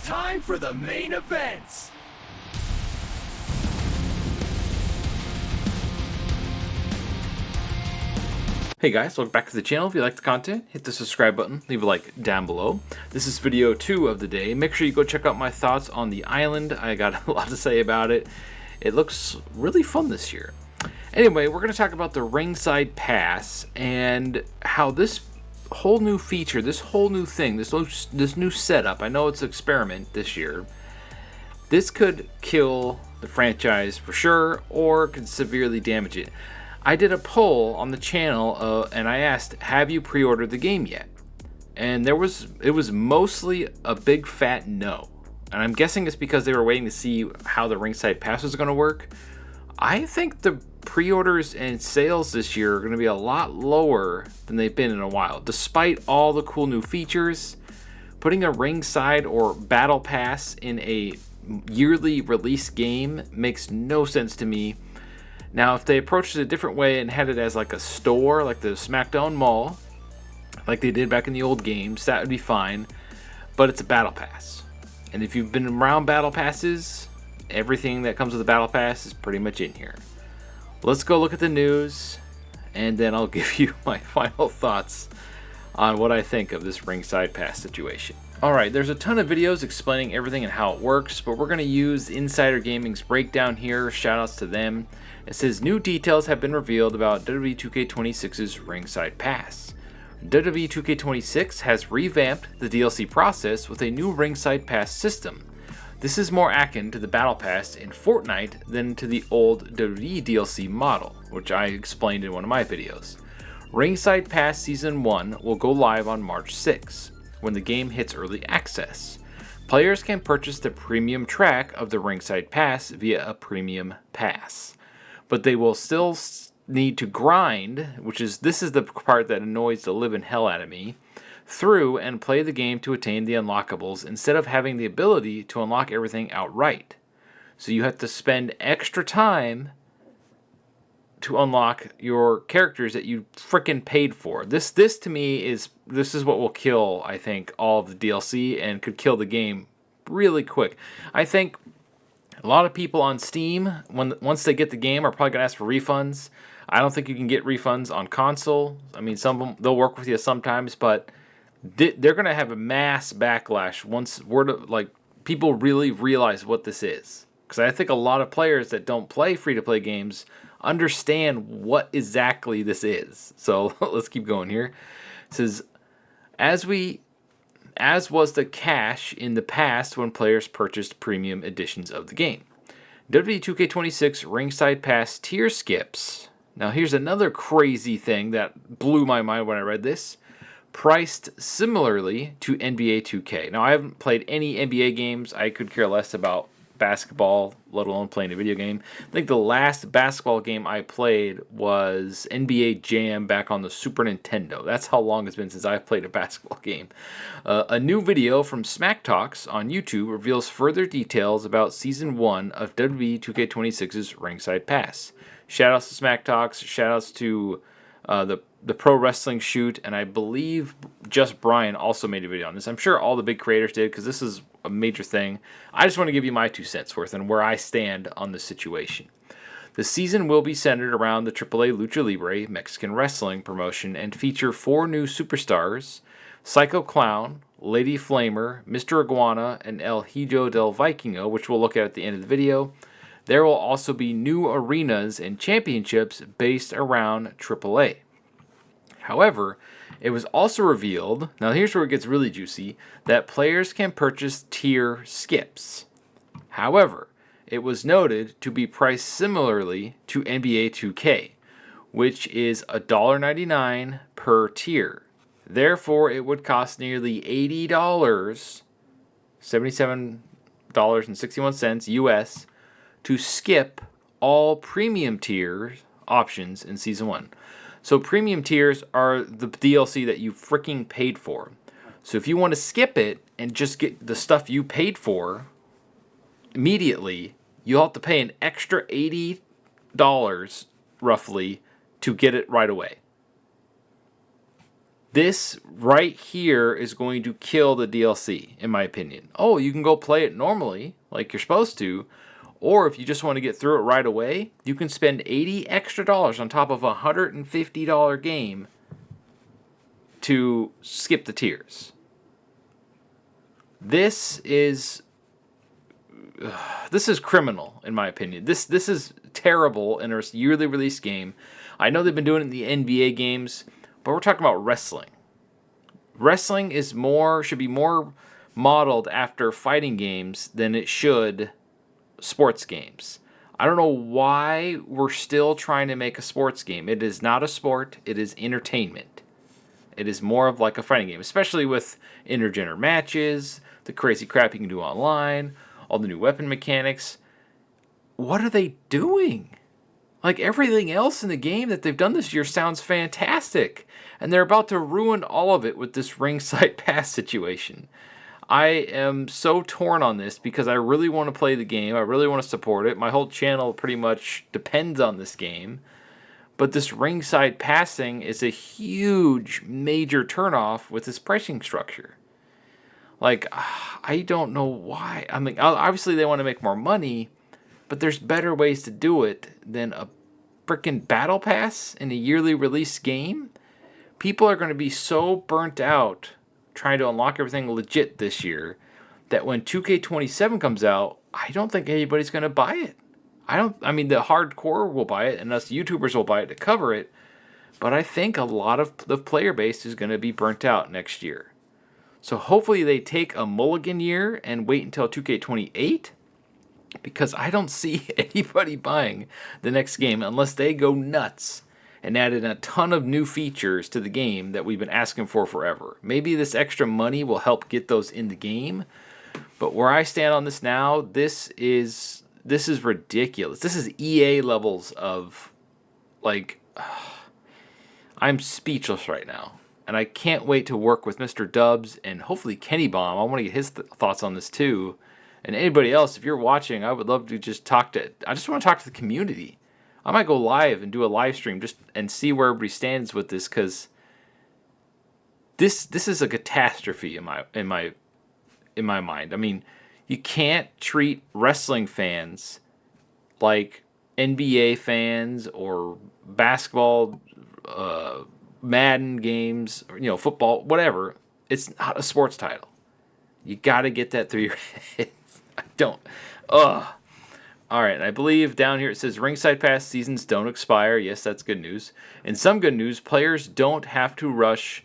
time for the main events. Hey guys, welcome back to the channel. If you like the content, hit the subscribe button, leave a like down below. This is video 2 of the day. Make sure you go check out my thoughts on the island. I got a lot to say about it. It looks really fun this year. Anyway, we're going to talk about the Ringside Pass and how this whole new feature, this whole new thing, this new setup, I know it's an experiment this year, this could kill the franchise for sure or could severely damage it. I did a poll on the channel and I asked, have you pre-ordered the game yet? And it was mostly a big fat no. And I'm guessing it's because they were waiting to see how the Ringside Pass was going to work. I think the pre-orders and sales this year are going to be a lot lower than they've been in a while. Despite all the cool new features, putting a Ringside or Battle Pass in a yearly release game makes no sense to me. Now, if they approached it a different way and had it as like a store, like the SmackDown Mall, like they did back in the old games, that would be fine. But it's a Battle Pass. And if you've been around Battle Passes, everything that comes with the Battle Pass is pretty much in here. Let's go look at the news, and then I'll give you my final thoughts on what I think of this Ringside Pass situation. Alright, there's a ton of videos explaining everything and how it works, but we're going to use Insider Gaming's breakdown here. Shoutouts to them. It says, new details have been revealed about WWE 2K26's Ringside Pass. WWE 2K26 has revamped the DLC process with a new Ringside Pass system. This is more akin to the Battle Pass in Fortnite than to the old WWE DLC model, which I explained in one of my videos. Ringside Pass Season 1 will go live on March 6, when the game hits early access. Players can purchase the premium track of the Ringside Pass via a premium pass. But they will still need to grind, this is the part that annoys the living hell out of me, through and play the game to attain the unlockables instead of having the ability to unlock everything outright. So you have to spend extra time to unlock your characters that you frickin' paid for. This to me is what will kill, I think, all of the DLC and could kill the game really quick. I think a lot of people on Steam, once they get the game, are probably going to ask for refunds. I don't think you can get refunds on console. I mean, some of them, they'll work with you sometimes, but they're going to have a mass backlash once people really realize what this is. Because I think a lot of players that don't play free-to-play games understand what exactly this is. So let's keep going here. It says, as was the cash in the past when players purchased premium editions of the game. WWE 2K26 Ringside Pass tier skips. Now here's another crazy thing that blew my mind when I read this. Priced similarly to NBA 2K. Now I haven't played any NBA games. I could care less about basketball, let alone playing a video game. I think the last basketball game I played was NBA Jam back on the Super Nintendo. That's how long it's been since I've played a basketball game. A new video from Smack Talks on YouTube reveals further details about Season 1 of WWE 2K26's Ringside Pass. Shoutouts to Smack Talks, shoutouts to the Pro Wrestling Shoot, and I believe Just Brian also made a video on this. I'm sure all the big creators did because this is a major thing. I just want to give you my 2 cents worth and where I stand on this situation. The season will be centered around the AAA Lucha Libre Mexican wrestling promotion and feature 4 new superstars, Psycho Clown, Lady Flamer, Mr. Iguana, and El Hijo del Vikingo, which we'll look at the end of the video. There will also be new arenas and championships based around AAA. However, it was also revealed, now here's where it gets really juicy, that players can purchase tier skips. However, it was noted to be priced similarly to NBA 2K, which is $1.99 per tier. Therefore, it would cost nearly $80, $77.61 US, to skip all premium tier options in Season 1. So premium tiers are the DLC that you freaking paid for. So if you want to skip it and just get the stuff you paid for immediately, you'll have to pay an extra $80 roughly to get it right away. This right here is going to kill the DLC, in my opinion. Oh, you can go play it normally, like you're supposed to, or if you just want to get through it right away, you can spend $80 extra on top of a $150 game to skip the tiers. This is criminal, in my opinion. This is terrible in a yearly release game. I know they've been doing it in the NBA games, but we're talking about wrestling. Wrestling should be more modeled after fighting games than it should sports games. I don't know why we're still trying to make a sports game. It is not a sport. It is entertainment. It is more of like a fighting game, especially with intergender matches, the crazy crap you can do online, all the new weapon mechanics. What are they doing? Like, everything else in the game that they've done this year sounds fantastic. And they're about to ruin all of it with this ringside pass situation. I am so torn on this because I really want to play the game. I really want to support it. My whole channel pretty much depends on this game. But this ringside passing is a huge, major turnoff with this pricing structure. Like, I don't know why. I mean, obviously they want to make more money, but there's better ways to do it than a freaking battle pass in a yearly release game. People are going to be so burnt out trying to unlock everything legit this year that when 2K27 comes out, I don't think anybody's going to buy it. I mean, the hardcore will buy it, and us YouTubers will buy it to cover it, but I think a lot of the player base is going to be burnt out next year. So hopefully they take a mulligan year and wait until 2K28, because I don't see anybody buying the next game unless they go nuts and add in a ton of new features to the game that we've been asking for forever. Maybe this extra money will help get those in the game, but where I stand on this now, this is ridiculous. This is EA levels of, like, I'm speechless right now. And I can't wait to work with Mr. Dubs and hopefully Kenny Bomb. I want to get his thoughts on this too. And anybody else, if you're watching, I would love to just I just want to talk to the community. I might go live and do a live stream and see where everybody stands with this, because this is a catastrophe in my mind. I mean, you can't treat wrestling fans like NBA fans or basketball, Madden games, or, football, whatever. It's not a sports title. You got to get that through your head. I don't. Ugh. All right, I believe down here it says Ringside Pass seasons don't expire. Yes, that's good news. And some good news, players don't have to rush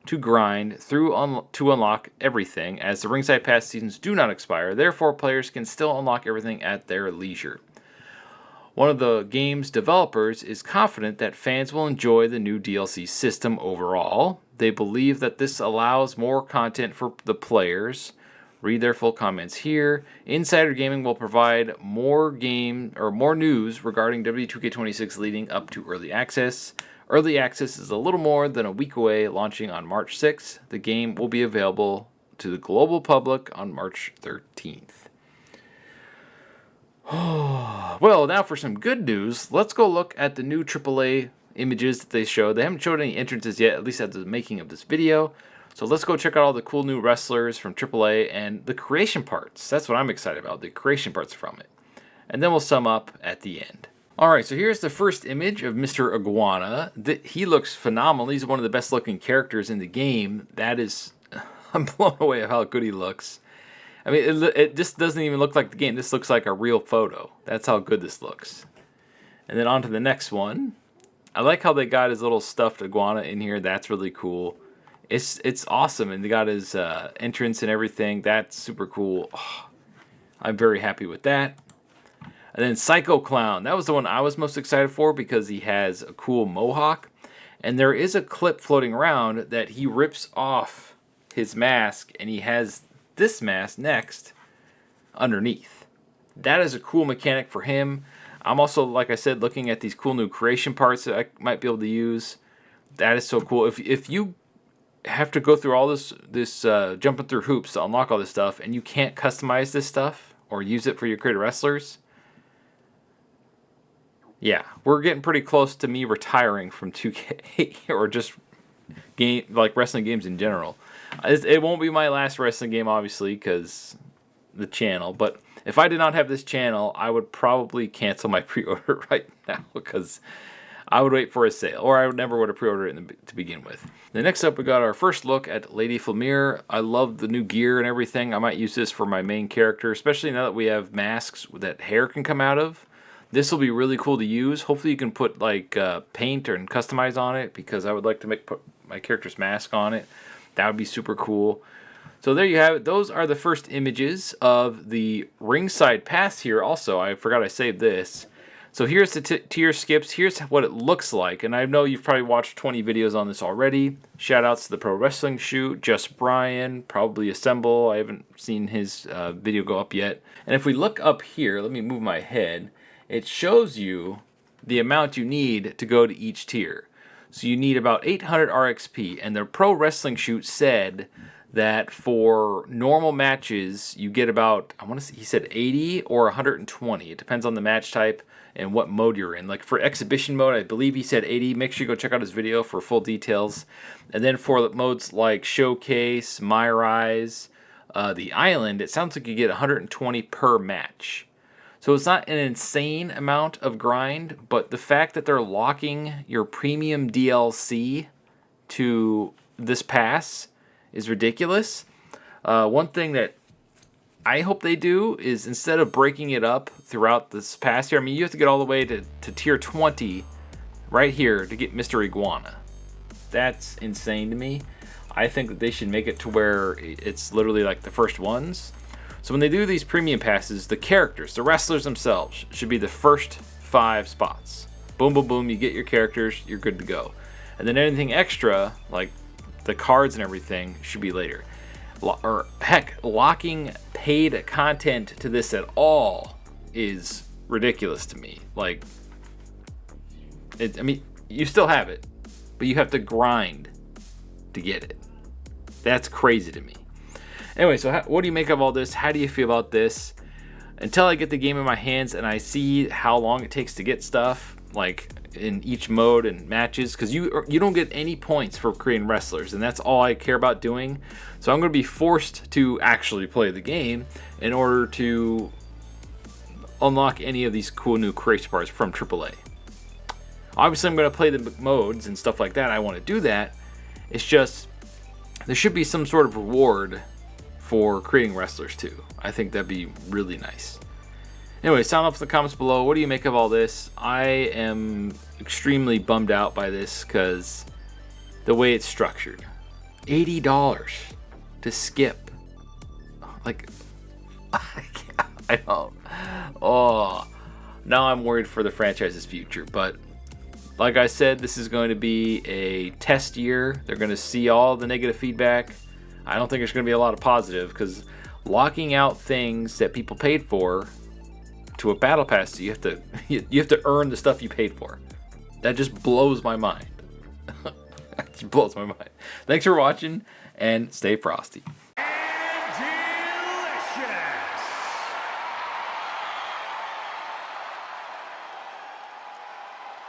to grind through to unlock everything, as the Ringside Pass seasons do not expire. Therefore, players can still unlock everything at their leisure. One of the game's developers is confident that fans will enjoy the new DLC system overall. They believe that this allows more content for the players. Read their full comments here. Insider Gaming will provide more news regarding W2K26 leading up to early access. Early access is a little more than a week away, launching on March 6th. The game will be available to the global public on March 13th. Well, now for some good news. Let's go look at the new AAA images that they showed. They haven't showed any entrances yet, at least at the making of this video. So let's go check out all the cool new wrestlers from AAA and the creation parts. That's what I'm excited about, the creation parts from it. And then we'll sum up at the end. Alright, so here's the first image of Mr. Iguana. He looks phenomenal. He's one of the best looking characters in the game. That is, I'm blown away at how good he looks. I mean, it just doesn't even look like the game. This looks like a real photo. That's how good this looks. And then on to the next one. I like how they got his little stuffed iguana in here. That's really cool. It's awesome, and they got his entrance and everything. That's super cool. Oh, I'm very happy with that. And then Psycho Clown. That was the one I was most excited for because he has a cool mohawk. And there is a clip floating around that he rips off his mask, and he has this mask next underneath. That is a cool mechanic for him. I'm also, like I said, looking at these cool new creation parts that I might be able to use. That is so cool. If you have to go through all this jumping through hoops to unlock all this stuff, and you can't customize this stuff or use it for your creative wrestlers, yeah, we're getting pretty close to me retiring from 2K or just wrestling games in general. It won't be my last wrestling game, obviously, because the channel. But if I did not have this channel, I would probably cancel my pre-order right now because I would wait for a sale, or I never would have pre-ordered it to begin with. Then next up, we got our first look at Lady Flamir. I love the new gear and everything. I might use this for my main character, especially now that we have masks that hair can come out of. This will be really cool to use. Hopefully you can put like paint and customize on it, because I would like to put my character's mask on it. That would be super cool. So there you have it. Those are the first images of the ringside pass here. Also, I forgot I saved this. So here's the tier skips. Here's what it looks like. And I know you've probably watched 20 videos on this already. Shout outs to the Pro Wrestling Shoot, Just Brian, probably Assemble. I haven't seen his video go up yet. And if we look up here, let me move my head. It shows you the amount you need to go to each tier. So you need about 800 RXP. And the Pro Wrestling Shoot said that for normal matches, you get about, I want to say, he said 80 or 120. It depends on the match type and what mode you're in. Like for exhibition mode, I believe he said 80. Make sure you go check out his video for full details. And then for modes like Showcase, My Rise, the Island, it sounds like you get 120 per match. So it's not an insane amount of grind, but the fact that they're locking your premium DLC to this pass is ridiculous. One thing that I hope they do is, instead of breaking it up throughout this pass here, I mean, you have to get all the way to tier 20 right here to get Mr. Iguana. That's insane to me. I think that they should make it to where it's literally like the first ones. So when they do these premium passes, the characters, the wrestlers themselves, should be the first 5 spots. Boom, boom, boom, you get your characters, you're good to go. And then anything extra, like the cards and everything, should be later. Or heck, locking paid content to this at all is ridiculous to me. Like, I mean, you still have it, but you have to grind to get it. That's crazy to me. Anyway, so what do you make of all this? How do you feel about this? Until I get the game in my hands and I see how long it takes to get stuff, like in each mode and matches, because you don't get any points for creating wrestlers, and that's all I care about doing. So I'm going to be forced to actually play the game in order to unlock any of these cool new creation parts from AAA. Obviously, I'm going to play the modes and stuff like that. I want to do that. It's just, there should be some sort of reward for creating wrestlers too. I think that'd be really nice. Anyway, sound off in the comments below. What do you make of all this? I am extremely bummed out by this because the way it's structured. $80 to skip. Like, I don't. Oh, now I'm worried for the franchise's future. But like I said, this is going to be a test year. They're going to see all the negative feedback. I don't think there's going to be a lot of positive, because locking out things that people paid for to a battle pass, you have to earn the stuff you paid for. That just blows my mind. That just blows my mind. Thanks for watching, and stay frosty.